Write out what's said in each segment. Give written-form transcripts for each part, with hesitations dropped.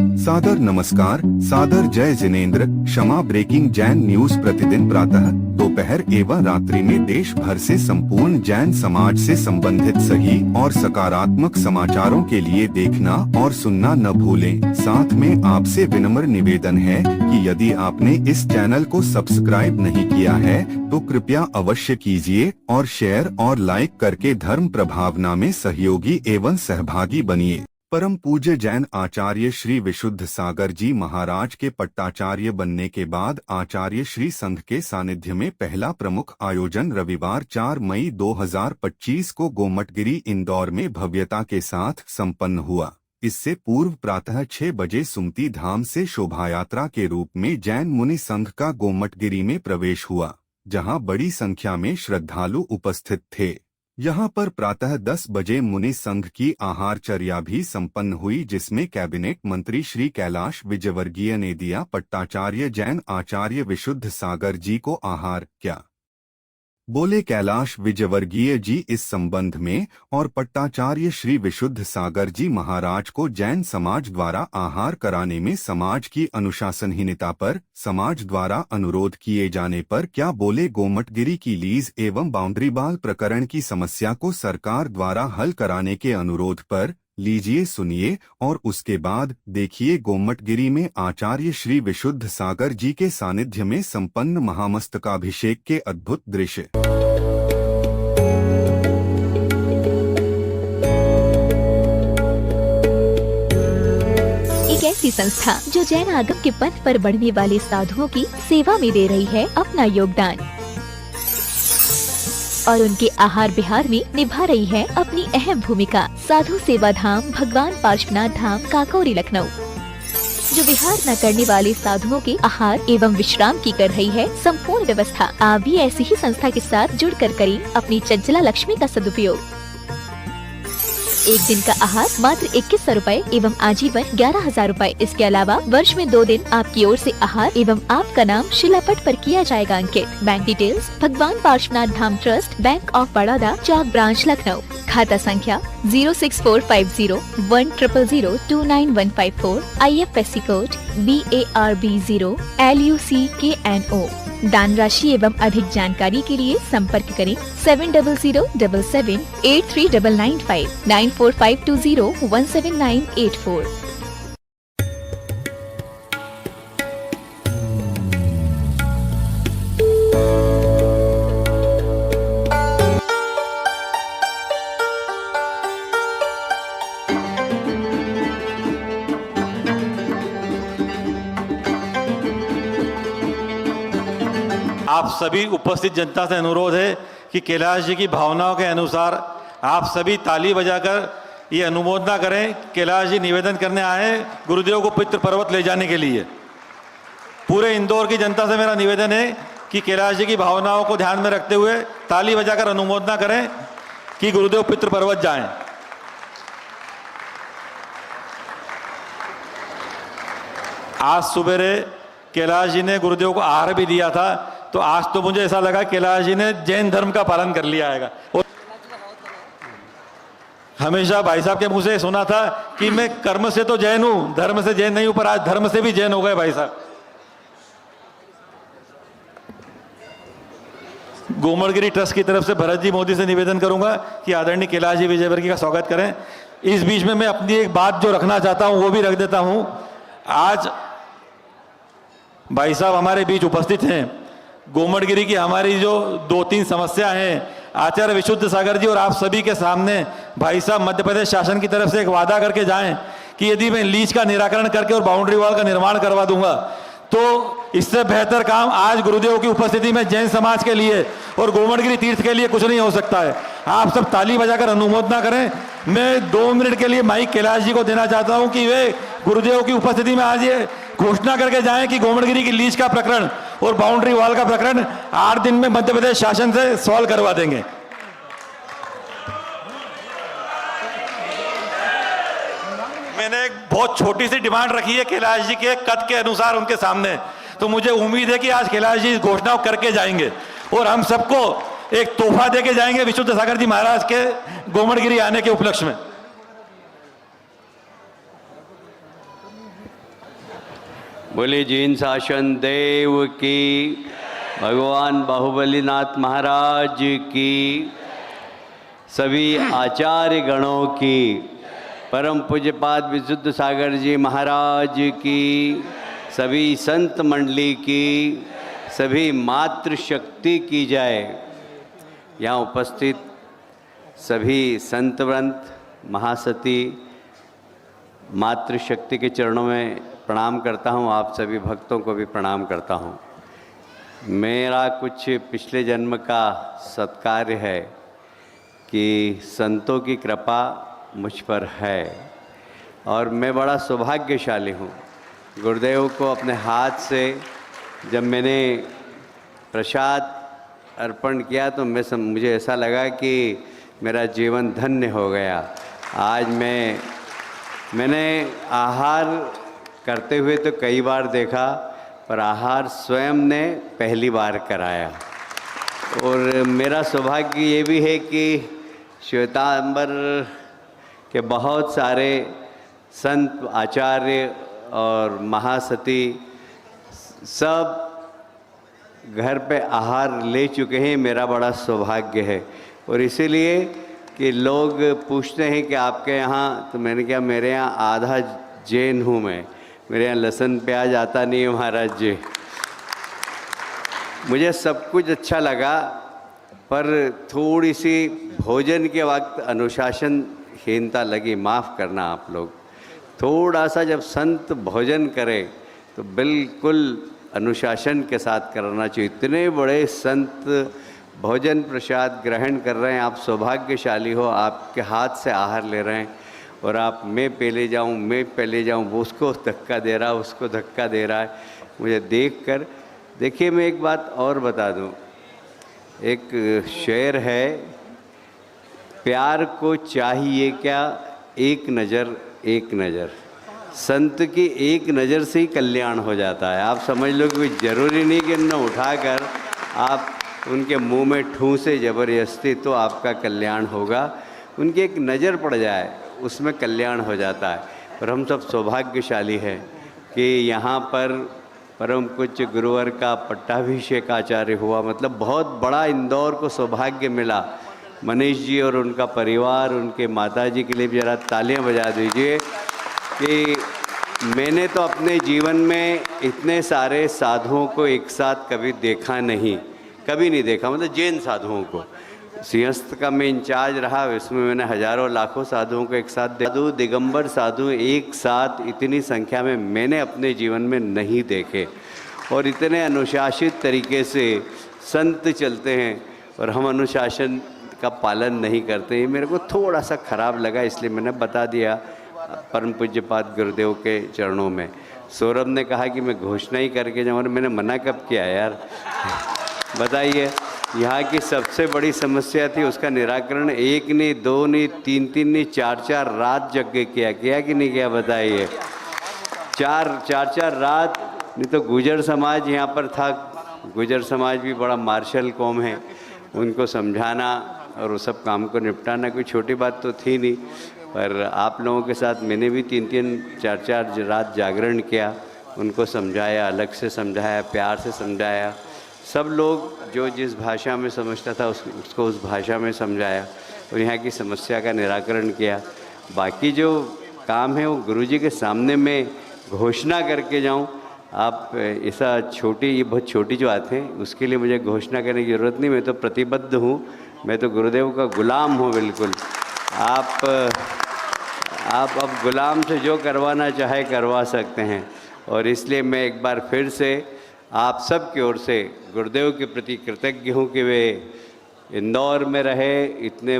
सादर नमस्कार, सादर जय जिनेंद्र। क्षमा ब्रेकिंग जैन न्यूज प्रतिदिन प्रातः, दोपहर एवं रात्रि में देश भर से संपूर्ण जैन समाज से संबंधित सही और सकारात्मक समाचारों के लिए देखना और सुनना न भूलें। साथ में आपसे विनम्र निवेदन है कि यदि आपने इस चैनल को सब्सक्राइब नहीं किया है तो कृपया अवश्य कीजिए और शेयर और लाइक करके धर्म प्रभावना में सहयोगी एवं सहभागी बनिए। परम पूज्य जैन आचार्य श्री विशुद्ध सागर जी महाराज के पट्टाचार्य बनने के बाद आचार्य श्री संघ के सानिध्य में पहला प्रमुख आयोजन रविवार 4 मई 2025 को गोमटगिरी इंदौर में भव्यता के साथ संपन्न हुआ। इससे पूर्व प्रातः 6 बजे सुमती धाम से शोभायात्रा के रूप में जैन मुनि संघ का गोमटगिरी में प्रवेश हुआ, जहां बड़ी संख्या में श्रद्धालु उपस्थित थे। यहां पर प्रातः 10 बजे मुनि संघ की आहारचर्या भी संपन्न हुई, जिसमें कैबिनेट मंत्री श्री कैलाश विजयवर्गीय ने दिया पट्टाचार्य जैन आचार्य विशुद्ध सागर जी को आहार। क्या बोले कैलाश विजयवर्गीय जी इस संबंध में और पट्टाचार्य श्री विशुद्ध सागर जी महाराज को जैन समाज द्वारा आहार कराने में समाज की अनुशासनहीनता पर समाज द्वारा अनुरोध किए जाने पर क्या बोले। गोमटगिरी की लीज एवं बाउंड्री बाल प्रकरण की समस्या को सरकार द्वारा हल कराने के अनुरोध पर लीजिए सुनिए और उसके बाद देखिए गोमटगिरी में आचार्य श्री विशुद्ध सागर जी के सानिध्य में संपन्न महामस्तकाभिषेक के अद्भुत दृश्य। एक ऐसी संस्था जो जैन आगम के पथ पर बढ़ने वाले साधुओं की सेवा में दे रही है अपना योगदान और उनके आहार विहार में निभा रही है अपनी अहम भूमिका। साधु सेवा धाम भगवान पार्श्वनाथ धाम काकोरी लखनऊ जो विहार न करने वाले साधुओं के आहार एवं विश्राम की कर रही है संपूर्ण व्यवस्था। आप भी ऐसी ही संस्था के साथ जुड़कर करें अपनी चंचला लक्ष्मी का सदुपयोग। एक दिन का आहार मात्र 2100 रूपए एवं आजीवन 11,000 रूपए। इसके अलावा वर्ष में 2 दिन आपकी ओर से आहार एवं आपका नाम शिलापट पर किया जाएगा अंकित। Bank details Bhagwan Parshvanath Dham Trust, Bank of Baroda, Chowk branch Lucknow. खाता संख्या 064501000291154। IFSC code BARB0 LUCKNO। दान राशि एवं अधिक जानकारी के लिए संपर्क करें 7007783995 9452017984। आप सभी उपस्थित जनता से अनुरोध है कि कैलाश जी की भावनाओं के अनुसार आप सभी ताली बजाकर ये अनुमोदना करें। कैलाश जी निवेदन करने आए गुरुदेव को पितृ पर्वत ले जाने के लिए। पूरे इंदौर की जनता से मेरा निवेदन है कि कैलाश जी की भावनाओं को ध्यान में रखते हुए ताली बजाकर अनुमोदना करें कि गुरुदेव पितृ पर्वत जाएं। आज सुबेरे कैलाश जी ने गुरुदेव को आहार भी दिया था, तो आज तो मुझे ऐसा लगा कैलाश जी ने जैन धर्म का पालन कर लिया है। और हमेशा भाई साहब के मुंह से सुना था कि मैं कर्म से तो जैन हूं, धर्म से जैन नहीं हूं, पर आज धर्म से भी जैन हो गए भाई साहब। गोमटगिरी ट्रस्ट की तरफ से भरत जी मोदी से निवेदन करूंगा कि आदरणीय कैलाश जी विजयवर्गीय का स्वागत करें। इस बीच में मैं अपनी एक बात जो रखना चाहता हूं वो भी रख देता हूं। आज भाई साहब हमारे बीच उपस्थित हैं। गोमटगिरी की हमारी जो 2-3 समस्या हैं, आचार्य विशुद्ध सागर जी और आप सभी के सामने भाई साहब मध्य प्रदेश शासन की तरफ से एक वादा करके जाएं कि यदि मैं लीज का निराकरण करके और बाउंड्री वॉल का निर्माण करवा दूंगा तो इससे बेहतर काम आज गुरुदेव की उपस्थिति में जैन समाज के लिए और गोमटगिरी तीर्थ के लिए कुछ नहीं हो सकता है। आप सब ताली बजाकर अनुमोदना करें। मैं 2 मिनट के लिए माइक कैलाश जी को देना चाहता हूं कि वे गुरुदेव की उपस्थिति में आज ये घोषणा करके जाएं कि गोमटगिरी की लीज का प्रकरण और बाउंड्री वॉल का प्रकरण 8 दिन में मध्य प्रदेश शासन से सॉल्व करवा देंगे। मैंने एक बहुत छोटी सी डिमांड रखी है कैलाश जी के कद के अनुसार उनके सामने, तो मुझे उम्मीद है कि आज कैलाश जी इस घोषणा करके जाएंगे और हम सबको एक तोहफा देके जाएंगे विशुद्ध सागर जी महाराज के गोमटगिरी आने के उपलक्ष्य में। बोले जैन शासन देव की, भगवान बाहुबलीनाथ महाराज की, सभी आचार्य गणों की, परम पूज्यपाद विशुद्ध सागर जी महाराज की, सभी संत मंडली की, सभी मातृशक्ति की जय। यहाँ उपस्थित सभी संत वृंद, महासती, मातृशक्ति के चरणों में प्रणाम करता हूँ। आप सभी भक्तों को भी प्रणाम करता हूँ। मेरा कुछ पिछले जन्म का सत्कार्य है कि संतों की कृपा मुझ पर है और मैं बड़ा सौभाग्यशाली हूँ। गुरुदेव को अपने हाथ से जब मैंने प्रसाद अर्पण किया तो मुझे ऐसा लगा कि मेरा जीवन धन्य हो गया। आज मैंने आहार करते हुए तो कई बार देखा, पर आहार स्वयं ने पहली बार कराया। और मेरा सौभाग्य ये भी है कि श्वेतांबर के बहुत सारे संत, आचार्य और महासती सब घर पे आहार ले चुके हैं। मेरा बड़ा सौभाग्य है। और इसीलिए कि लोग पूछते हैं कि आपके यहाँ, तो मैंने कहा मेरे यहाँ आधा जैन हूँ मैं, मेरे यहाँ लहसुन प्याज आता नहीं है महाराज जी। मुझे सब कुछ अच्छा लगा, पर थोड़ी सी भोजन के वक्त अनुशासनहीनता लगी। माफ़ करना आप लोग। थोड़ा सा जब संत भोजन करें तो बिल्कुल अनुशासन के साथ करना चाहिए। इतने बड़े संत भोजन प्रसाद ग्रहण कर रहे हैं, आप सौभाग्यशाली हो। आपके हाथ से आहार ले रहे हैं और आप मैं पहले जाऊं, मैं पहले जाऊं, वो उसको धक्का दे रहा है, उसको धक्का दे रहा है। मुझे देखकर, देखिए मैं एक बात और बता दूं। एक शेर है, प्यार को चाहिए क्या एक नज़र एक नज़र, संत की एक नज़र से ही कल्याण हो जाता है। आप समझ लो कि ज़रूरी नहीं कि न उठाकर आप उनके मुंह में ठूंसे ज़बरदस्ती तो आपका कल्याण होगा। उनकी एक नज़र पड़ जाए उसमें कल्याण हो जाता है। और हम सब सौभाग्यशाली हैं कि यहाँ पर परम पूज्य गुरुवर का पट्टाभिषेक आचार्य हुआ। मतलब बहुत बड़ा इंदौर को सौभाग्य मिला। मनीष जी और उनका परिवार, उनके माताजी के लिए भी ज़रा तालियां बजा दीजिए कि मैंने तो अपने जीवन में इतने सारे साधुओं को एक साथ कभी देखा नहीं, कभी नहीं देखा। मतलब जैन साधुओं को, सिंहस्थ का मैं इंचार्ज रहा, इसमें मैंने हजारों लाखों साधुओं को एक साथ साधु, दिगंबर साधु एक साथ इतनी संख्या में मैंने अपने जीवन में नहीं देखे। और इतने अनुशासित तरीके से संत चलते हैं और हम अनुशासन का पालन नहीं करते। ये मेरे को थोड़ा सा खराब लगा, इसलिए मैंने बता दिया परम पूज्यपाद गुरुदेव के चरणों में। सौरभ ने कहा कि मैं घोषणा ही करके जाऊँ, और मैंने मना कब किया यार? बताइए। यहाँ की सबसे बड़ी समस्या थी, उसका निराकरण एक नहीं, दो नहीं, तीन नहीं, चार रात जग के किया कि नहीं किया? बताइए। चार रात। नहीं तो गुजर समाज यहाँ पर था। गुजर समाज भी बड़ा मार्शल कौम है, उनको समझाना और वो सब काम को निपटाना कोई छोटी बात तो थी नहीं। पर आप लोगों के साथ मैंने भी चार रात जागरण किया, उनको समझाया, अलग से समझाया, प्यार से समझाया। सब लोग जो जिस भाषा में समझता था उसको उस भाषा में समझाया और यहाँ की समस्या का निराकरण किया। बाकी जो काम है वो गुरुजी के सामने मैं घोषणा करके जाऊँ। आप ऐसा छोटी, ये बहुत छोटी जो बात है, उसके लिए मुझे घोषणा करने की ज़रूरत नहीं। मैं तो प्रतिबद्ध हूँ, मैं तो गुरुदेव का गुलाम हूँ बिल्कुल। आप अब गुलाम से जो करवाना चाहे करवा सकते हैं। और इसलिए मैं एक बार फिर से आप सब की ओर से गुरुदेव के प्रति कृतज्ञ हूँ कि वे इंदौर में रहे, इतने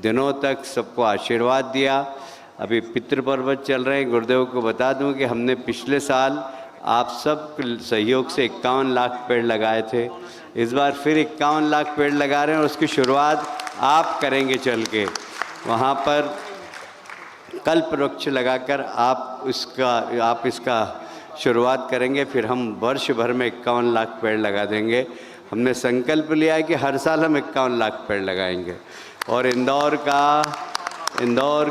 दिनों तक सबको आशीर्वाद दिया। अभी पितृपर्व चल रहे हैं। गुरुदेव को बता दूं कि हमने पिछले साल आप सब सहयोग से 51 लाख पेड़ लगाए थे। इस बार फिर 51 लाख पेड़ लगा रहे हैं और उसकी शुरुआत आप करेंगे चल के। वहाँ पर कल्प वृक्ष लगाकर आप इसका शुरुआत करेंगे। फिर हम वर्ष भर में 51 लाख पेड़ लगा देंगे। हमने संकल्प लिया है कि हर साल हम 51 लाख पेड़ लगाएंगे। और इंदौर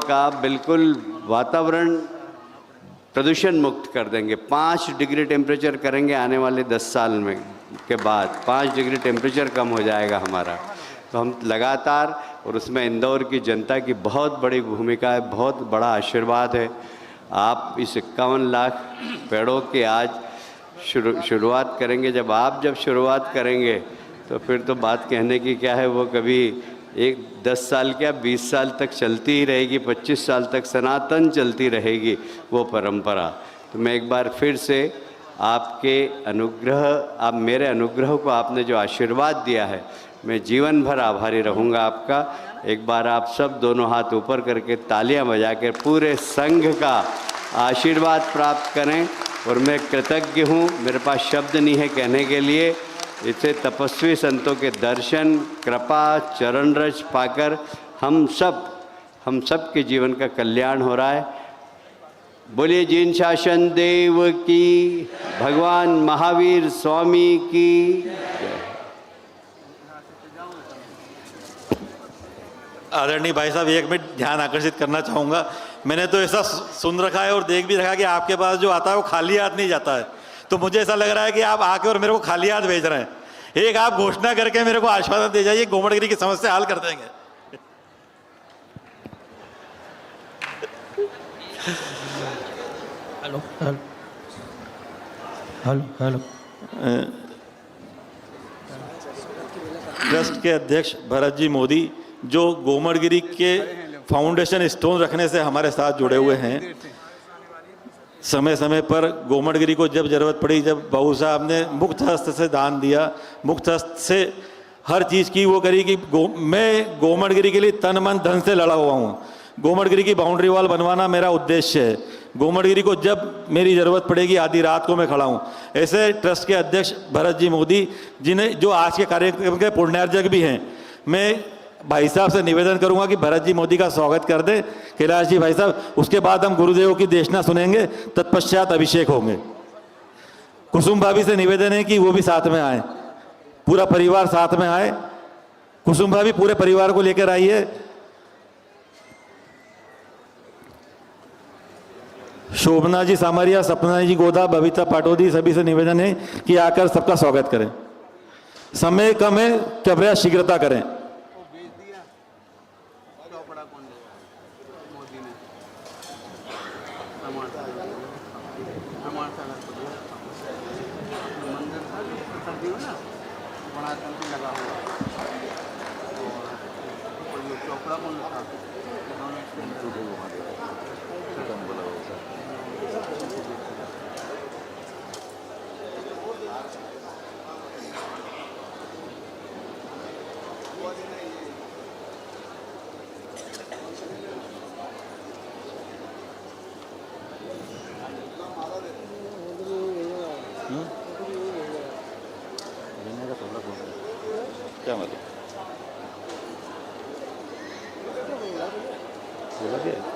का बिल्कुल वातावरण प्रदूषण मुक्त कर देंगे। 5 डिग्री टेम्परेचर करेंगे आने वाले 10 साल में के बाद 5 डिग्री टेम्परेचर कम हो जाएगा हमारा। तो हम लगातार, और उसमें इंदौर की जनता की बहुत बड़ी भूमिका है, बहुत बड़ा आशीर्वाद है। आप इस 51 लाख पेड़ों की आज शुरुआत करेंगे। जब शुरुआत करेंगे तो फिर तो बात कहने की क्या है, वो कभी 10 साल क्या 20 साल तक चलती ही रहेगी, 25 साल तक सनातन चलती रहेगी वो परंपरा। तो मैं एक बार फिर से आपके अनुग्रह, आप मेरे अनुग्रह को आपने जो आशीर्वाद दिया है, मैं जीवन भर आभारी रहूँगा आपका। एक बार आप सब दोनों हाथ ऊपर करके तालियां बजा कर पूरे संघ का आशीर्वाद प्राप्त करें। और मैं कृतज्ञ हूँ, मेरे पास शब्द नहीं है कहने के लिए। इसे तपस्वी संतों के दर्शन, कृपा, चरण रज पाकर हम सब के जीवन का कल्याण हो रहा है। बोलिए जीन शासन देव की, भगवान महावीर स्वामी की जय। आदरणीय भाई साहब, 1 मिनट ध्यान आकर्षित करना चाहूँगा। मैंने तो ऐसा सुन रखा है और देख भी रखा कि आपके पास जो आता है वो खाली हाथ नहीं जाता है। तो मुझे ऐसा लग रहा है कि आप आके और मेरे को खाली हाथ भेज रहे हैं। एक आप घोषणा करके मेरे को आश्वासन दे जाइए, गोमड़गिरी की समस्या हल कर देंगे। Hello hello hello hello. Trust के अध्यक्ष भरत जी मोदी, जो गोमड़गिरी के फाउंडेशन स्टोन रखने से हमारे साथ जुड़े हुए हैं, समय समय पर गोमड़गिरी को जब जरूरत पड़ी, जब बाबू साहब ने मुक्त हस्त से दान दिया, मुक्त हस्त से हर चीज़ की वो करी कि मैं गोमड़गिरी के लिए तन मन धन से लड़ा हुआ हूँ। गोमड़गिरी की बाउंड्री वॉल बनवाना मेरा उद्देश्य है। गोमड़गिरी को जब मेरी ज़रूरत पड़ेगी आधी रात को मैं खड़ा हूँ। ऐसे ट्रस्ट के अध्यक्ष भरत जी मोदी, जिन्हें जो आज के कार्यक्रम के पुण्यार्जक भी हैं, मैं भाई साहब से निवेदन करूंगा कि भरत जी मोदी का स्वागत कर दें। कैलाश जी भाई साहब, उसके बाद हम गुरुदेव की देशना सुनेंगे, तत्पश्चात अभिषेक होंगे। कुसुम भाभी से निवेदन है कि वो भी साथ में आए, पूरा परिवार साथ में आए। कुसुम भाभी पूरे परिवार को लेकर आइए। शोभना जी सामरिया, सपना जी गोदा, बबीता पाटोदी, सभी से निवेदन है कि आकर सबका स्वागत करें। समय कम है, कृपया शीघ्रता करें। क्या मतलब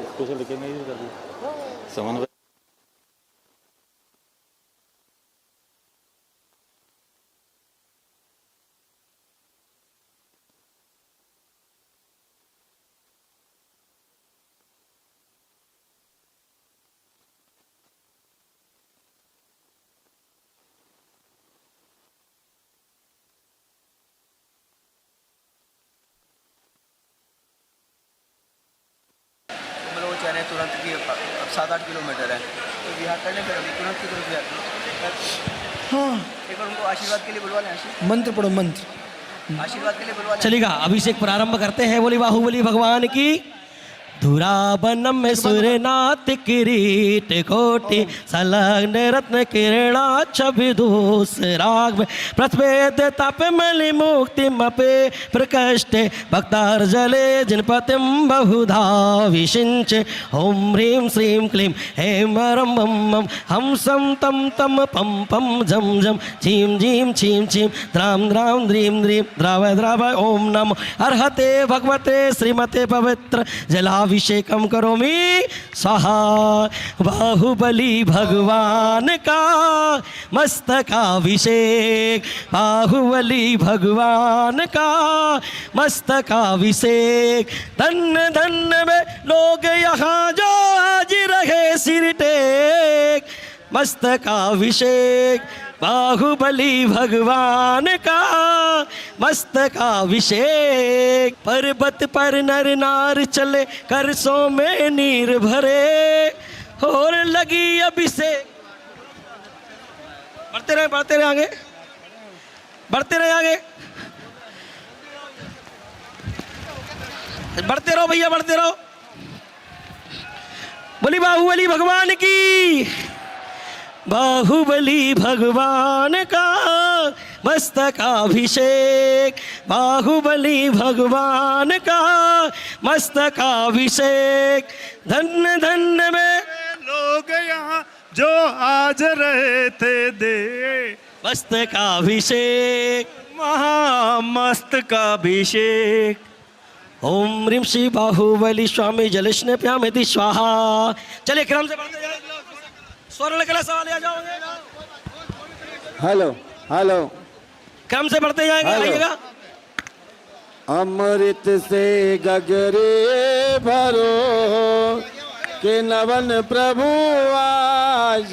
इसको से लिखेंगे समन्वय। चले तुरंत की अब 7-8 किलोमीटर है, तो बिहार करने पर अभी तुरंत की तुरंत हाँ, एक बार उनको आशीर्वाद के लिए बुलवा लें। मंत्र पढ़ो, मंत्र आशीर्वाद के लिए बुलवा लें। चलेगा। अभिषेक प्रारंभ करते हैं। बोली बाहुबली भगवान की। धुरावनम में सूर्यनाथ किरीट कोटि संलग्न रत्न किरणाक्ष विदूष राग में प्रस्वेद तप मलि मुक्ति मपे प्रकष्टे भक्तार जले जिनपतिम बहुधा विशिंच ओम ह्रीं श्रीं क्लीं हेम रम मम हम सम तम तम पम पम झम झम झीं झीं छीं छीं द्राम द्राम द्रीं द्रीं द्रावय द्रावय ओम नमो अर्हते भगवते श्रीमते पवित्र जला मस्तकाभिषेकम करोमि स्वाहा। बाहुबली भगवान का मस्तकाभिषेक, बाहुबली भगवान का मस्तकाभिषेक। धन्य धन्य में लोग यहाँ जो आज रहे सिर टेक, मस्तकाभिषेक बाहुबली भगवान का मस्तकाभिषेक। पर्वत पर नर नार चले करसों में नीर भरे, और लगी अभिषेक। बढ़ते रहे आगे, बढ़ते रहे आगे, बढ़ते रहो भैया, बढ़ते रहो। बोली बाहुबली भगवान की, बाहुबली भगवान का मस्तकाभिषेक, बाहुबली भगवान का मस्तकाभिषेक। धन्य धन्य में लोग यहाँ जो आज रहे थे दे, मस्तकाभिषेक, महामस्तकाभिषेक। ओम ह्रीं श्री बाहुबली स्वामी जलस्ने प्यामिति स्वाहा। चलिए क्रम से बढ़ते जाए, स्वर्ण कला सवाल आ जाओगे। हेलो हेलो, क्रम से बढ़ते जाएंगे, हेलो। आइएगा। अमृत से गगरे भरो के नवन प्रभु आज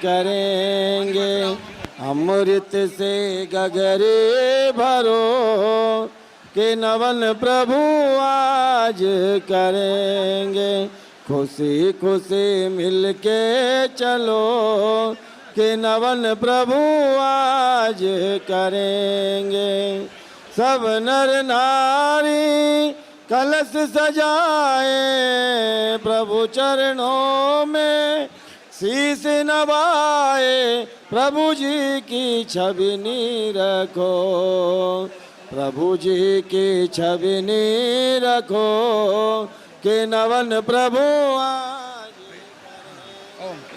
करेंगे। अमृत से गगरे भरो के नवन प्रभु आज करेंगे। खुशी खुशी मिलके चलो के नवन प्रभु आज करेंगे। सब नर नारी कलश सजाए, प्रभु चरणों में शीश नवाए। प्रभु जी की छवि नी रखो, प्रभु जी की छवि नी रखो के नवन प्रभु आज।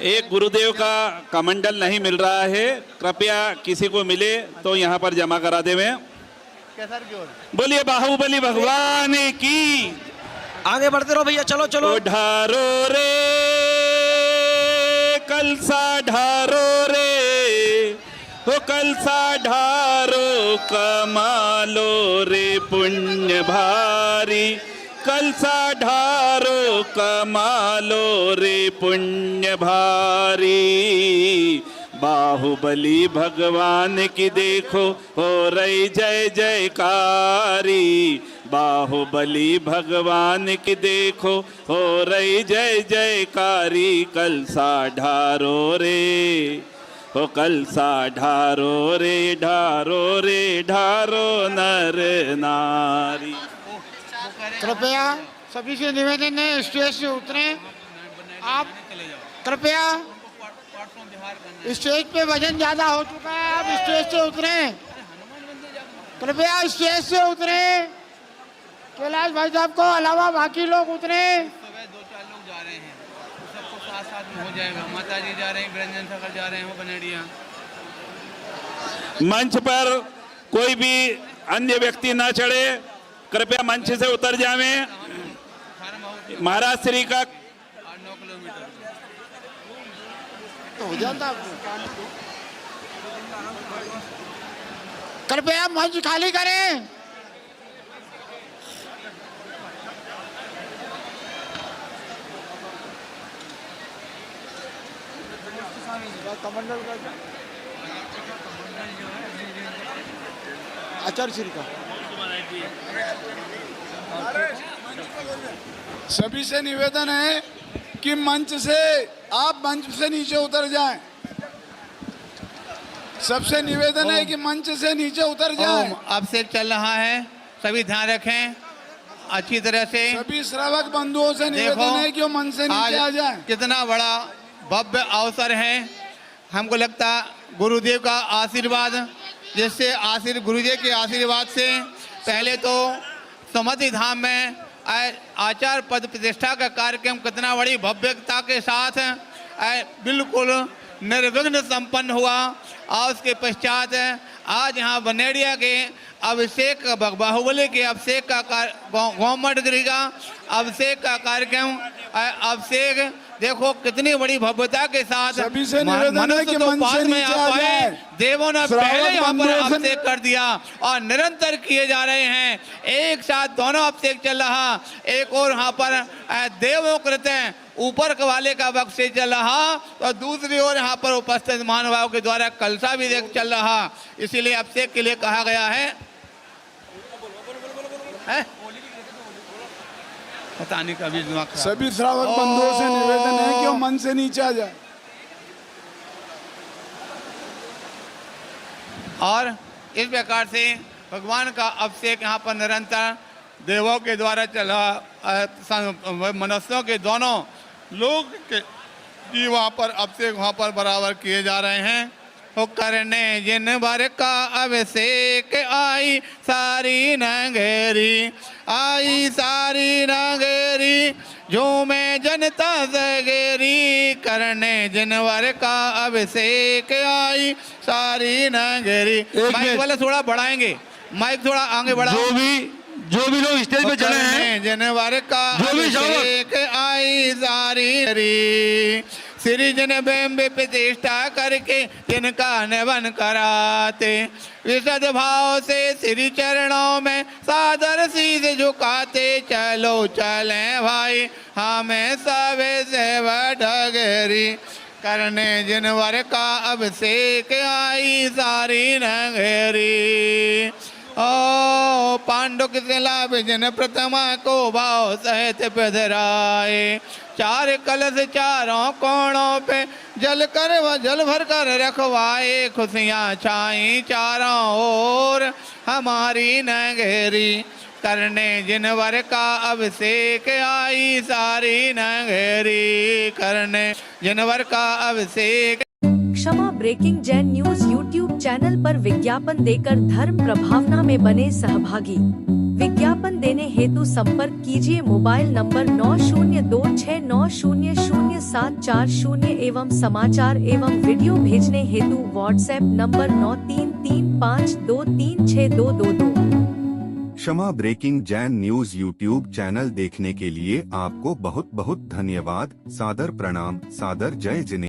एक गुरुदेव का कमंडल नहीं मिल रहा है, कृपया किसी को मिले तो यहाँ पर जमा करा देवे। बोलिए बाहुबली भगवान की। आगे बढ़ते रहो भैया, चलो चलो। ढारो रे कलसा ढारो रे, हो कलसा ढारो कमालो रे पुण्य भारी। कलसा ढारो कमालो रे पुण्य भारी। बाहुबली भगवान की देखो हो रही जय जयकारी। बाहुबली भगवान की देखो हो रही जय जयकारी। कलसा ढारो रे, हो कलसा ढारो रे, ढारो रे ढारो नर नारी। कृपया सभी से निवेदन है, स्टेज से उतरें। आप कृपया, स्टेज पे वजन ज्यादा हो चुका है, आप स्टेज से उतरें। कृपया स्टेज से उतरें। कैलाश भाई साहब को अलावा बाकी लोग उतरें। 2-4 लोग जा रहे हैं, सबको साथ में हो जाएगा। माता जी जा रहे हैं, व्यंजन सागर जा रहे हैं, वो बनेड़िया। मंच पर कोई भी अन्य व्यक्ति ना चढ़े, कृपया मंच से उतर जावें। महाराज श्री का 8-9 किलोमीटर तो हो जाता। कृपया मंच खाली करें। कमंडल का आचार्य श्री का सभी से निवेदन है कि मंच से, आप मंच से नीचे उतर जाएं। सबसे निवेदन है कि मंच से नीचे उतर जाएं। अब से चल रहा है, सभी ध्यान रखें अच्छी तरह से। सभी श्रावक बंधुओं से निवेदन है कि वो मंच से नीचे आ जाएं। कितना बड़ा भव्य अवसर है। हमको लगता गुरुदेव का आशीर्वाद, जिससे गुरुदेव के आशीर्वाद से पहले तो समाधि धाम में आचार्य पद प्रतिष्ठा का कार्यक्रम कितना बड़ी भव्यता के साथ बिल्कुल निर्विघ्न संपन्न हुआ। और उसके पश्चात आज यहाँ बनेड़िया के अभिषेक बाहुबली के अभिषेक का गोमटगिरी का अभिषेक का कार्यक्रम अभिषेक देखो कितनी बड़ी भव्यता के साथ सभी से निवेदन है कि मनुष्य तो मंच बाद से में नीचे आ आ पाए, जाए। देवों ने श्रावक पहले यहाँ पर बंधुओं से- अभिषेक कर दिया और निरंतर किए जा रहे हैं। एक साथ दोनों अभिषेक चल रहा। एक और यहाँ पर देवों कृत ऊपर वाले का अभिषेक चल रहा और दूसरी ओर यहाँ पर उपस्थित महानुभाव के द्वारा कलसा भी देख चल रहा। इसीलिए अभिषेक के लिए कहा गया है पता नहीं कभी दिमाग खराब। सभी श्रावक बंधुओं से निवेदन है कि वो मंच से नीचे आ जाए। और इस प्रकार से भगवान का अभिषेक यहाँ पर निरंतर देवों के द्वारा चला मनुष्यों के दोनों लोग के जी वहाँ पर अभिषेक वहाँ पर बराबर किए जा रहे हैं। वो करने जिन भर का अभिषेक आई सारी नंगेरी आई सारी नंगेरी जो मैं जनता सगेरी करने जिन भर का अभिषेक आई सारी नंगेरी। माइक वाले थोड़ा बढ़ाएंगे, माइक थोड़ा आगे बढ़ाओ। जो भी लोग स्टेज पे चले हैं, जनवर का जो भी अभिषेक आई सारी श्री जन बेम प्रतिष्ठा करके जिनका निवन कराते विशद भाव से श्री चरणों में सादर शीश झुकाते चलो चले भाई हमें सबे से डगरी करने जिनवर का अभिषेक आई सारी नगरी। ओ पांडु के लाभ जिन प्रतिमा को भाव सहित पधराए चार कलश चारों कोणों पे जल कर व जल भर कर रखवाए खुशियाँ छाई चारों ओर हमारी नगरी करने जिनवर का अभिषेक आई सारी नगरी करने जिनवर का अभिषेक। क्षमा breaking Jain news YouTube channel पर विज्ञापन देकर धर्म प्रभावना में बने सहभागी। विज्ञापन देने हेतु संपर्क कीजिए मोबाइल नंबर 9026900740 एवं समाचार एवं वीडियो भेजने हेतु व्हाट्सएप नंबर 9335236222। क्षमा breaking Jain news YouTube channel देखने के लिए आपको बहुत बहुत धन्यवाद। सादर प्रणाम, सादर जय जिनेंद्र।